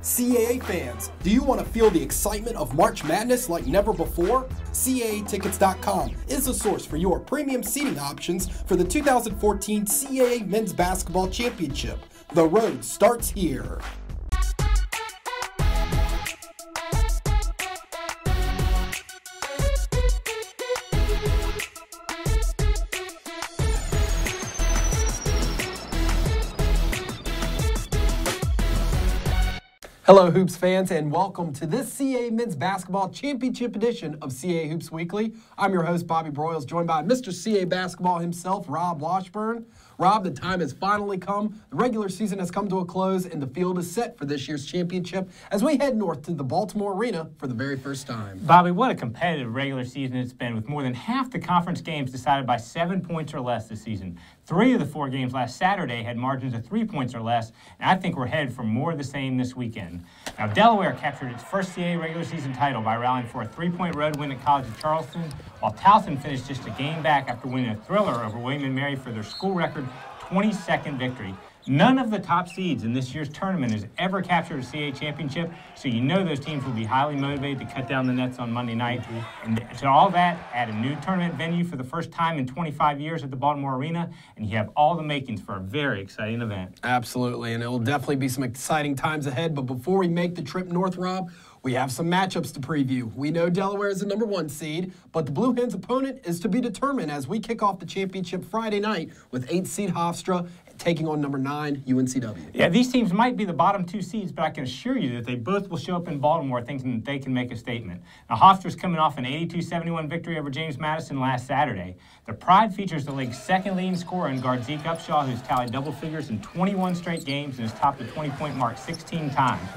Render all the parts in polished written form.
CAA fans, do you want to feel the excitement of March Madness like never before? CAAtickets.com is the source for your premium seating options for the 2014 CAA Men's Basketball Championship. The road starts here. Hello, Hoops fans, and welcome to this CAA Men's Basketball Championship edition of CAA Hoops Weekly. I'm your host, Bobby Broyles, joined by Mr. CAA Basketball himself, Rob Washburn. Rob, the time has finally come. The regular season has come to a close, and the field is set for this year's championship as we head north to the Baltimore Arena for the very first time. Bobby, what a competitive regular season it's been, with more than half the conference games decided by 7 points or less this season. 3 of the 4 games last Saturday had margins of 3 points or less, and I think we're headed for more of the same this weekend. Now, Delaware captured its first CAA regular season title by rallying for a 3-point road win at College of Charleston, while Towson finished just a game back after winning a thriller over William & Mary for their school record 22nd victory. None of the top seeds in this year's tournament has ever captured a CAA championship, so you know those teams will be highly motivated to cut down the nets on Monday night. And to all that, add a new tournament venue for the first time in 25 years at the Baltimore Arena, and you have all the makings for a very exciting event. Absolutely, and it will definitely be some exciting times ahead. But before we make the trip north, Rob, we have some matchups to preview. We know Delaware is the #1 seed, but the Blue Hens' opponent is to be determined as we kick off the championship Friday night with 8th-seed Hofstra taking on #9 UNCW. Yeah, these teams might be the bottom 2 seeds, but I can assure you that they both will show up in Baltimore thinking that they can make a statement. Now, Hofstra's coming off an 82-71 victory over James Madison last Saturday. The Pride features the league's second leading scorer in guard Zeke Upshaw, who's tallied double figures in 21 straight games and has topped the 20-point mark 16 times.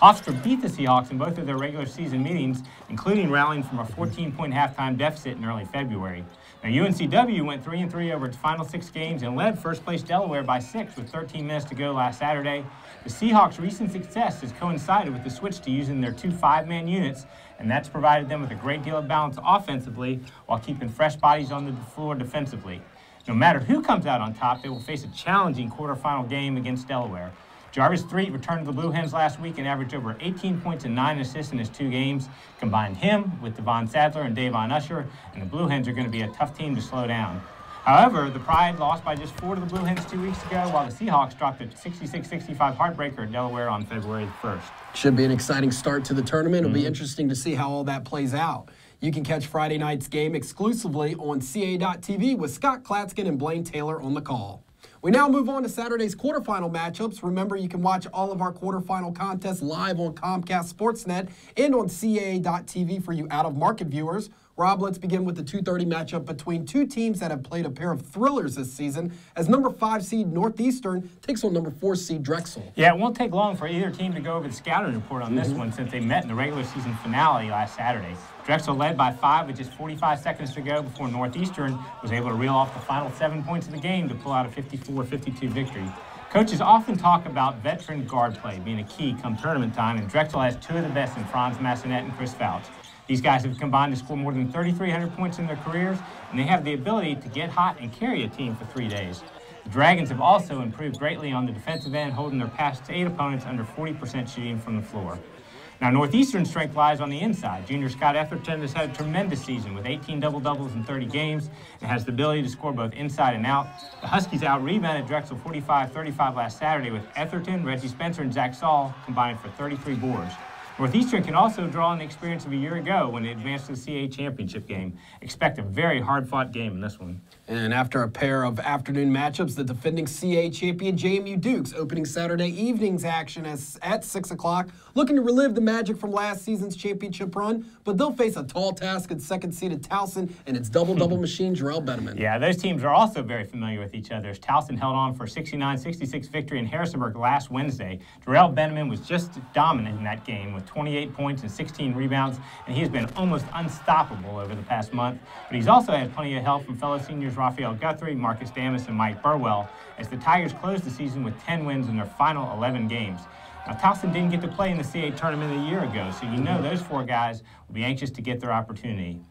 Hofstra beat the Seahawks in both of their regular season meetings, including rallying from a 14-point halftime deficit in early February. Now, UNCW went 3-3 over its final 6 games and led first-place Delaware by 6 with 13 minutes to go last Saturday. The Seahawks' recent success has coincided with the switch to using their 2 5-man units, and that's provided them with a great deal of balance offensively while keeping fresh bodies on the floor defensively. No matter who comes out on top, they will face a challenging quarterfinal game against Delaware. Jarvis Threet returned to the Blue Hens last week and averaged over 18 points and 9 assists in his 2 games. Combine him with Devon Sadler and Davon Usher, and the Blue Hens are going to be a tough team to slow down. However, the Pride lost by just 4 to the Blue Hens 2 weeks ago, while the Seahawks dropped a 66-65 heartbreaker at Delaware on February 1st. Should be an exciting start to the tournament. It'll be interesting to see how all that plays out. You can catch Friday night's game exclusively on CAA.TV with Scott Klatskin and Blaine Taylor on the call. We now move on to Saturday's quarterfinal matchups. Remember, you can watch all of our quarterfinal contests live on Comcast Sportsnet and on CAA.TV for you out-of-market viewers. Rob, let's begin with the 2:30 matchup between 2 teams that have played a pair of thrillers this season as #5 seed Northeastern takes on #4 seed Drexel. Yeah, it won't take long for either team to go over the scouting report on this one since they met in the regular season finale last Saturday. Drexel led by 5 with just 45 seconds to go before Northeastern was able to reel off the final 7 points of the game to pull out a 54-52 victory. Coaches often talk about veteran guard play being a key come tournament time, and Drexel has 2 of the best in Franz Massonet and Chris Fouch. These guys have combined to score more than 3,300 points in their careers, and they have the ability to get hot and carry a team for 3 days. The Dragons have also improved greatly on the defensive end, holding their past 8 opponents under 40% shooting from the floor. Now, Northeastern's strength lies on the inside. Junior Scott Etherton has had a tremendous season with 18 double-doubles in 30 games and has the ability to score both inside and out. The Huskies out-rebounded Drexel 45-35 last Saturday with Etherton, Reggie Spencer, and Zach Saul combining for 33 boards. Northeastern can also draw on the experience of a year ago when they advanced to the CAA championship game. Expect a very hard-fought game in this one. And after a pair of afternoon matchups, the defending CAA champion JMU Dukes opening Saturday evening's action at 6 o'clock, looking to relive the magic from last season's championship run, but they'll face a tall task at second-seeded Towson and its double-double machine, Jarrell Benneman. Yeah, those teams are also very familiar with each other, as Towson held on for a 69-66 victory in Harrisonburg last Wednesday. Jarrell Benneman was just dominant in that game with 28 points and 16 rebounds, and he has been almost unstoppable over the past month. But he's also had plenty of help from fellow seniors Raphael Guthrie, Marcus Damas, and Mike Burwell, as the Tigers closed the season with 10 wins in their final 11 games. Now, Towson didn't get to play in the CAA tournament a year ago, so you know those 4 guys will be anxious to get their opportunity.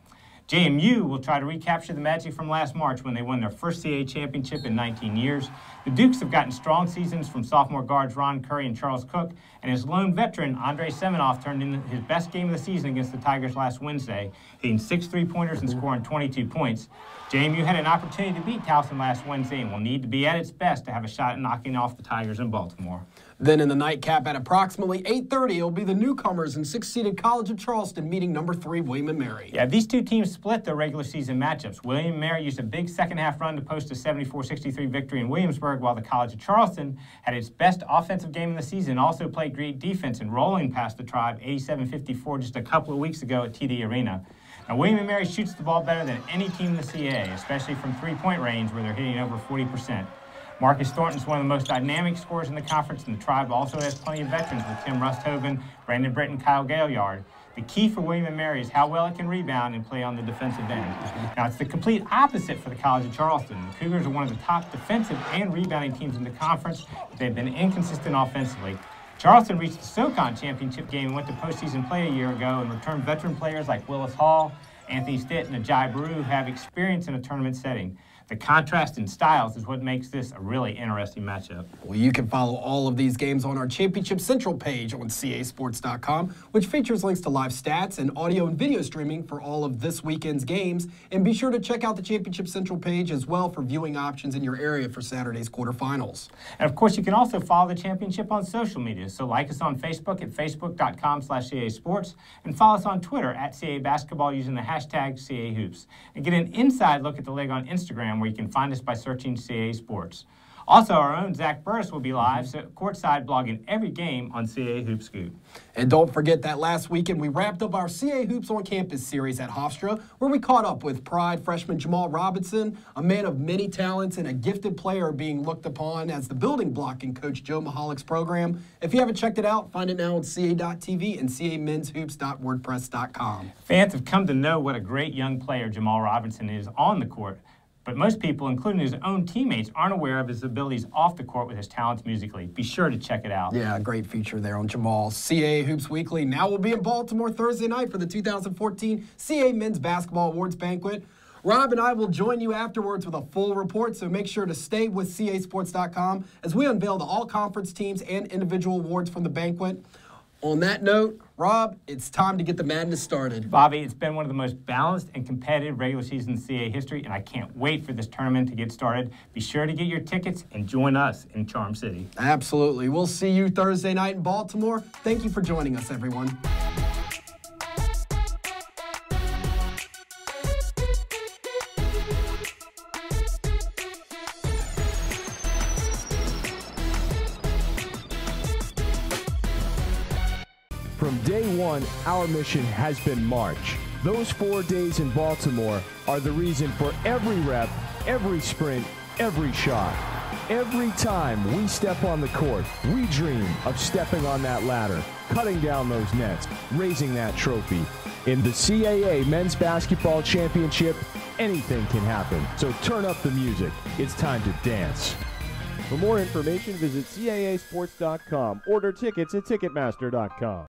JMU will try to recapture the magic from last March when they won their first CAA championship in 19 years. The Dukes have gotten strong seasons from sophomore guards Ron Curry and Charles Cook, and his lone veteran, Andrei Semenoff, turned in his best game of the season against the Tigers last Wednesday, hitting 6 3-pointers and scoring 22 points. JMU had an opportunity to beat Towson last Wednesday and will need to be at its best to have a shot at knocking off the Tigers in Baltimore. Then in the nightcap at approximately 8:30, it'll be the newcomers and 6th-seeded College of Charleston meeting number 3 William & Mary. Yeah, these two teams split their regular season matchups. William & Mary used a big second-half run to post a 74-63 victory in Williamsburg, while the College of Charleston had its best offensive game of the season, also played great defense in rolling past the Tribe 87-54 just a couple of weeks ago at TD Arena. Now, William & Mary shoots the ball better than any team in the CAA, especially from three-point range where they're hitting over 40%. Marcus Thornton's one of the most dynamic scorers in the conference, and the Tribe also has plenty of veterans with Tim Rusthoven, Brandon Britt, and Kyle Gaillard. The key for William & Mary is how well it can rebound and play on the defensive end. Now, it's the complete opposite for the College of Charleston. The Cougars are one of the top defensive and rebounding teams in the conference, but they've been inconsistent offensively. Charleston reached the SoCon championship game and went to postseason play a year ago and returned veteran players like Willis Hall, Anthony Stitt, and Ajay Baru who have experience in a tournament setting. The contrast in styles is what makes this a really interesting matchup. Well, you can follow all of these games on our Championship Central page on casports.com, which features links to live stats and audio and video streaming for all of this weekend's games. And be sure to check out the Championship Central page as well for viewing options in your area for Saturday's quarterfinals. And of course, you can also follow the championship on social media. So like us on Facebook at facebook.com/CASports and follow us on Twitter at CAA Basketball using the hashtag CAHoops. And get an inside look at the league on Instagram, where you can find us by searching CAA Sports. Also, our own Zach Burris will be live, so courtside blogging every game on CAA Hoop Scoop. And don't forget that last weekend we wrapped up our CAA Hoops on Campus series at Hofstra, where we caught up with Pride freshman Jamal Robinson, a man of many talents and a gifted player being looked upon as the building block in Coach Joe Mahalick's program. If you haven't checked it out, find it now on CA.TV and CAMen'sHoops.wordpress.com. Fans have come to know what a great young player Jamal Robinson is on the court. But most people, including his own teammates, aren't aware of his abilities off the court with his talents musically. Be sure to check it out. Yeah, great feature there on Jamal. CAA Hoops Weekly now will be in Baltimore Thursday night for the 2014 CAA Men's Basketball Awards Banquet. Rob and I will join you afterwards with a full report, so make sure to stay with CASports.com as we unveil the all-conference teams and individual awards from the banquet. On that note, Rob, it's time to get the madness started. Bobby, it's been one of the most balanced and competitive regular season CAA history, and I can't wait for this tournament to get started. Be sure to get your tickets and join us in Charm City. Absolutely. We'll see you Thursday night in Baltimore. Thank you for joining us, everyone. From day one, our mission has been March. Those 4 days in Baltimore are the reason for every rep, every sprint, every shot. Every time we step on the court, we dream of stepping on that ladder, cutting down those nets, raising that trophy. In the CAA Men's Basketball Championship, anything can happen. So turn up the music. It's time to dance. For more information, visit CAAsports.com. Order tickets at Ticketmaster.com.